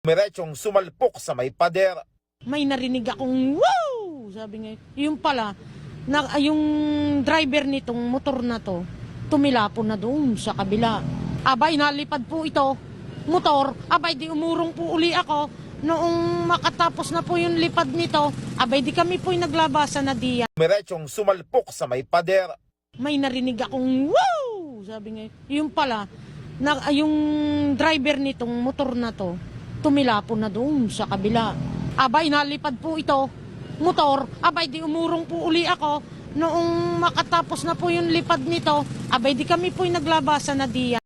Miretsong sumalpok sa may pader. May narinig akong wow! Sabi nga, yung pala, yung driver nitong motor na to, tumilapon na doon sa kabila. Abay, nalipad po ito, motor, abay, di umurong po uli ako. Noong makatapos na po yung lipad nito, abay, di kami po yung naglabasan na diyan. Miretsong sumalpok sa may pader. May narinig akong wow! Sabi nga, yung pala, yung driver nitong motor na to, tumilapon na doon sa kabila. Abay, nalipad po ito, motor, abay, di umurong po uli ako. Noong makatapos na po yung lipad nito, abay, di kami po yung naglabasan na diyan.